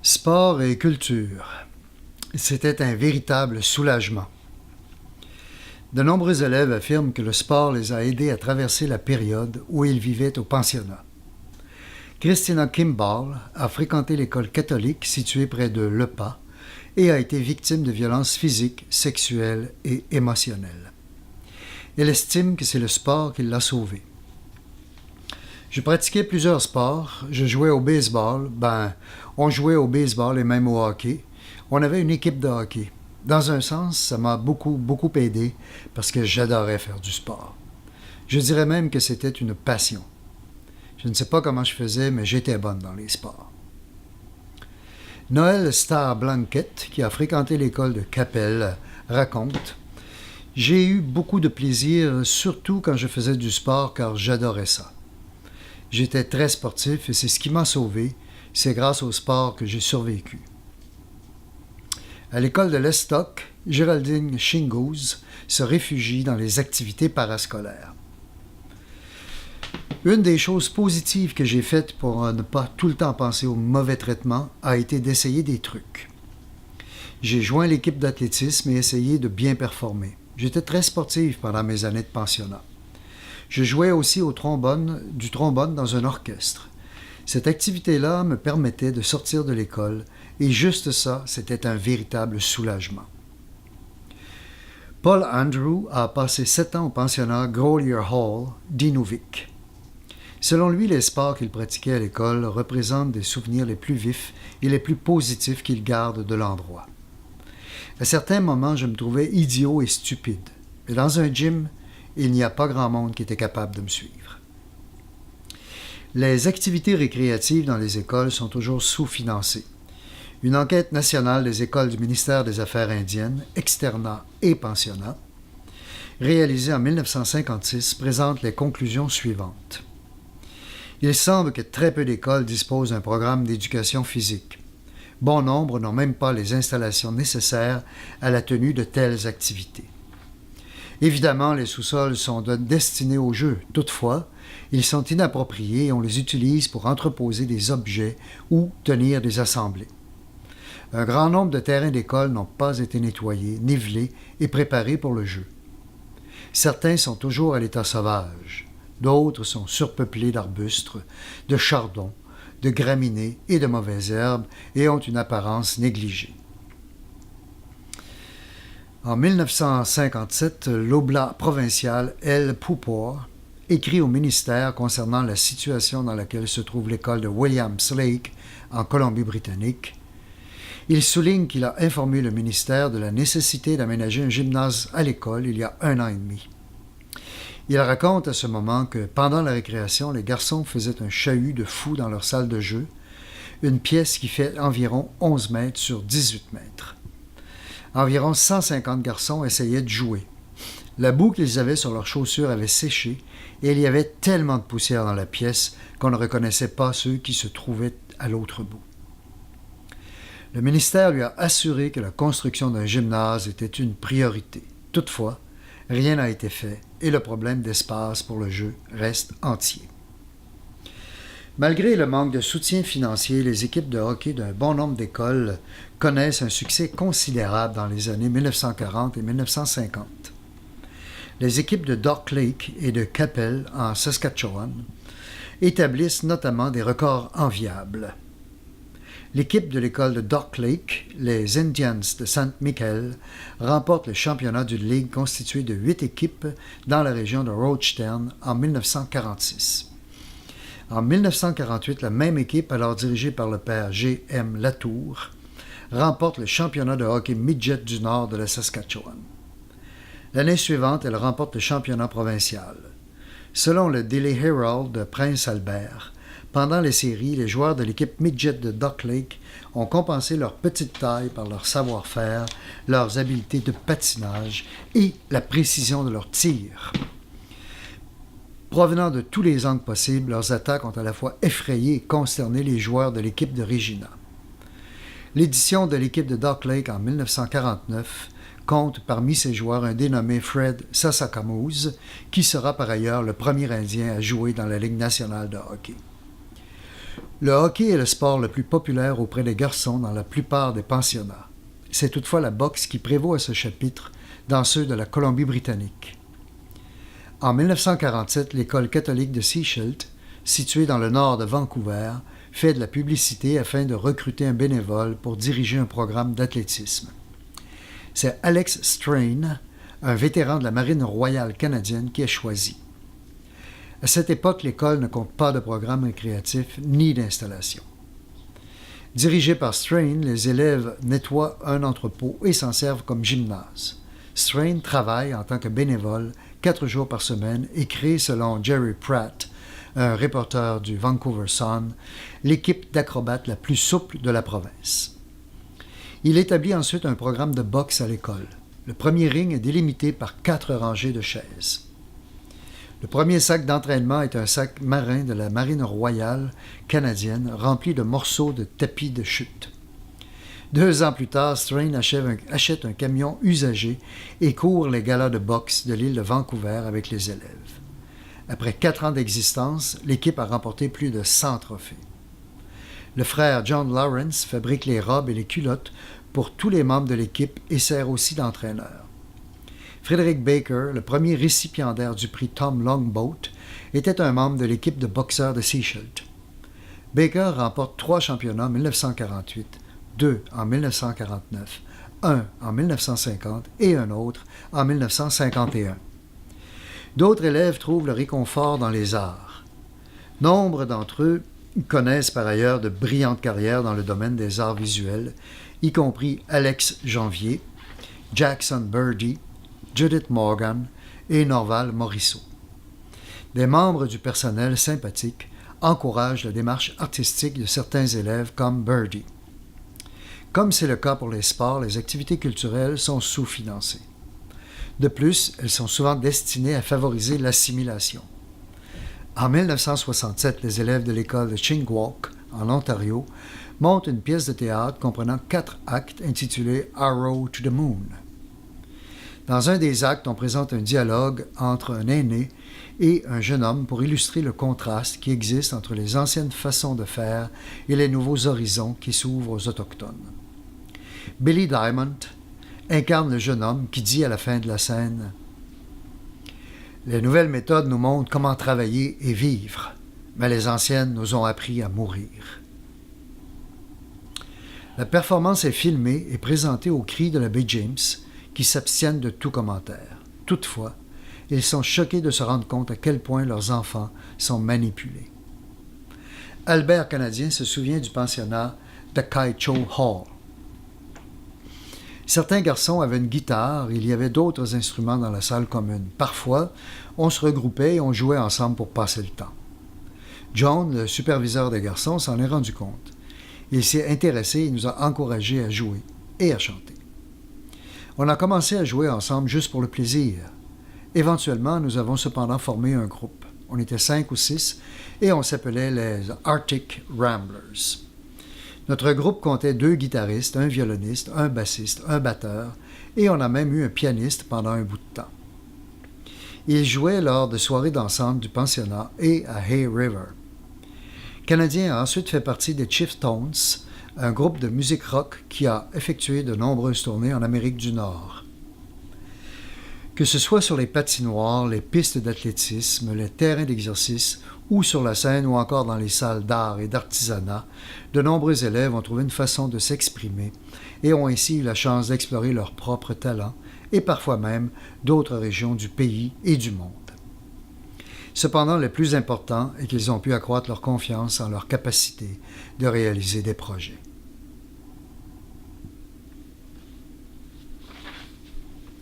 Sport et culture. C'était un véritable soulagement. De nombreux élèves affirment que le sport les a aidés à traverser la période où ils vivaient au pensionnat. Christina Kimball a fréquenté l'école catholique située près de Le Pas et a été victime de violences physiques, sexuelles et émotionnelles. Elle estime que c'est le sport qui l'a sauvée. Je pratiquais plusieurs sports. Je jouais au baseball. On jouait au baseball et même au hockey. On avait une équipe de hockey. Dans un sens, ça m'a beaucoup aidé parce que j'adorais faire du sport. Je dirais même que c'était une passion. Je ne sais pas comment je faisais, mais j'étais bonne dans les sports. Noël Star Blanquette, qui a fréquenté l'école de Capelle, raconte « J'ai eu beaucoup de plaisir, surtout quand je faisais du sport, car j'adorais ça. J'étais très sportif et c'est ce qui m'a sauvé. C'est grâce au sport que j'ai survécu. » À l'école de l'Estoc, Géraldine Shingouz se réfugie dans les activités parascolaires. Une des choses positives que j'ai faites pour ne pas tout le temps penser au mauvais traitement a été d'essayer des trucs. J'ai joint l'équipe d'athlétisme et essayé de bien performer. J'étais très sportive pendant mes années de pensionnat. Je jouais aussi du trombone dans un orchestre. Cette activité-là me permettait de sortir de l'école et juste ça, c'était un véritable soulagement. Paul Andrew a passé 7 ans au pensionnat Grolier Hall d'Inuvik. Selon lui, les sports qu'il pratiquait à l'école représentent des souvenirs les plus vifs et les plus positifs qu'il garde de l'endroit. À certains moments, je me trouvais idiot et stupide. Mais dans un gym, il n'y a pas grand monde qui était capable de me suivre. Les activités récréatives dans les écoles sont toujours sous-financées. Une enquête nationale des écoles du ministère des Affaires indiennes, externat et pensionnat, réalisée en 1956, présente les conclusions suivantes. Il semble que très peu d'écoles disposent d'un programme d'éducation physique. Bon nombre n'ont même pas les installations nécessaires à la tenue de telles activités. Évidemment, les sous-sols sont destinés aux jeux. Toutefois, ils sont inappropriés et on les utilise pour entreposer des objets ou tenir des assemblées. Un grand nombre de terrains d'école n'ont pas été nettoyés, nivelés et préparés pour le jeu. Certains sont toujours à l'état sauvage. D'autres sont surpeuplés d'arbustes, de chardons, de graminées et de mauvaises herbes et ont une apparence négligée. En 1957, l'Oblat provincial El Poupor écrit au ministère concernant la situation dans laquelle se trouve l'école de Williams Lake en Colombie-Britannique. Il souligne qu'il a informé le ministère de la nécessité d'aménager un gymnase à l'école il y a 1 an et demi. Il raconte à ce moment que pendant la récréation, les garçons faisaient un chahut de fou dans leur salle de jeu, une pièce qui fait environ 11 mètres sur 18 mètres. Environ 150 garçons essayaient de jouer. La boue qu'ils avaient sur leurs chaussures avait séché et il y avait tellement de poussière dans la pièce qu'on ne reconnaissait pas ceux qui se trouvaient à l'autre bout. Le ministère lui a assuré que la construction d'un gymnase était une priorité. Toutefois, rien n'a été fait et le problème d'espace pour le jeu reste entier. Malgré le manque de soutien financier, les équipes de hockey d'un bon nombre d'écoles connaissent un succès considérable dans les années 1940 et 1950. Les équipes de Dock Lake et de Capel en Saskatchewan établissent notamment des records enviables. L'équipe de l'école de Dock Lake, les Indians de St. Michael, remporte le championnat d'une ligue constituée de 8 équipes dans la région de Rochetown en 1946. En 1948, la même équipe, alors dirigée par le père G.M. Latour, remporte le championnat de hockey midget du nord de la Saskatchewan. L'année suivante, elle remporte le championnat provincial. Selon le Daily Herald de Prince Albert, pendant les séries, les joueurs de l'équipe midget de Dock Lake ont compensé leur petite taille par leur savoir-faire, leurs habiletés de patinage et la précision de leurs tirs. Provenant de tous les angles possibles, leurs attaques ont à la fois effrayé et consterné les joueurs de l'équipe de Regina. L'édition de l'équipe de Dock Lake en 1949 compte parmi ses joueurs un dénommé Fred Sasakamuz, qui sera par ailleurs le premier Indien à jouer dans la Ligue nationale de hockey. Le hockey est le sport le plus populaire auprès des garçons dans la plupart des pensionnats. C'est toutefois la boxe qui prévaut à ce chapitre dans ceux de la Colombie-Britannique. En 1947, l'école catholique de Seashelt, située dans le nord de Vancouver, fait de la publicité afin de recruter un bénévole pour diriger un programme d'athlétisme. C'est Alex Strain, un vétéran de la Marine royale canadienne, qui est choisi. À cette époque, l'école ne compte pas de programme récréatif ni d'installation. Dirigé par Strain, les élèves nettoient un entrepôt et s'en servent comme gymnase. Strain travaille en tant que bénévole 4 jours par semaine et crée, selon Jerry Pratt, un reporter du Vancouver Sun, l'équipe d'acrobates la plus souple de la province. Il établit ensuite un programme de boxe à l'école. Le premier ring est délimité par 4 rangées de chaises. Le premier sac d'entraînement est un sac marin de la Marine royale canadienne rempli de morceaux de tapis de chute. 2 ans plus tard, Strain achète un camion usagé et court les galas de boxe de l'île de Vancouver avec les élèves. Après 4 ans d'existence, l'équipe a remporté plus de 100 trophées. Le frère John Lawrence fabrique les robes et les culottes pour tous les membres de l'équipe et sert aussi d'entraîneur. Frederick Baker, le premier récipiendaire du prix Tom Longboat, était un membre de l'équipe de boxeurs de Seashelt. Baker remporte 3 championnats en 1948, 2 en 1949, 1 en 1950 et un autre en 1951. D'autres élèves trouvent le réconfort dans les arts. Nombre d'entre eux connaissent par ailleurs de brillantes carrières dans le domaine des arts visuels, y compris Alex Janvier, Jackson Birdie, Judith Morgan et Norval Morisseau. Des membres du personnel sympathiques encouragent la démarche artistique de certains élèves comme Birdie. Comme c'est le cas pour les sports, les activités culturelles sont sous-financées. De plus, elles sont souvent destinées à favoriser l'assimilation. En 1967, les élèves de l'école de Chingwalk, en Ontario, montent une pièce de théâtre comprenant 4 actes intitulée Arrow to the Moon. Dans un des actes, on présente un dialogue entre un aîné et un jeune homme pour illustrer le contraste qui existe entre les anciennes façons de faire et les nouveaux horizons qui s'ouvrent aux Autochtones. Billy Diamond incarne le jeune homme qui dit à la fin de la scène « Les nouvelles méthodes nous montrent comment travailler et vivre, mais les anciennes nous ont appris à mourir. » La performance est filmée et présentée au cri de la baie James, qui s'abstiennent de tout commentaire. Toutefois, ils sont choqués de se rendre compte à quel point leurs enfants sont manipulés. Albert Canadien se souvient du pensionnat de Kaicho Hall. Certains garçons avaient une guitare, il y avait d'autres instruments dans la salle commune. Parfois, on se regroupait et on jouait ensemble pour passer le temps. John, le superviseur des garçons, s'en est rendu compte. Il s'est intéressé et nous a encouragés à jouer et à chanter. On a commencé à jouer ensemble juste pour le plaisir. Éventuellement, nous avons cependant formé un groupe. On était 5 ou 6 et on s'appelait les Arctic Ramblers. Notre groupe comptait 2 guitaristes, un violoniste, un bassiste, un batteur et on a même eu un pianiste pendant un bout de temps. Ils jouaient lors de soirées dansante du pensionnat et à Hay River. Canadien a ensuite fait partie des Chieftones, un groupe de musique rock qui a effectué de nombreuses tournées en Amérique du Nord. Que ce soit sur les patinoires, les pistes d'athlétisme, les terrains d'exercice ou sur la scène ou encore dans les salles d'art et d'artisanat, de nombreux élèves ont trouvé une façon de s'exprimer et ont ainsi eu la chance d'explorer leurs propres talents et parfois même d'autres régions du pays et du monde. Cependant, le plus important est qu'ils ont pu accroître leur confiance en leur capacité de réaliser des projets.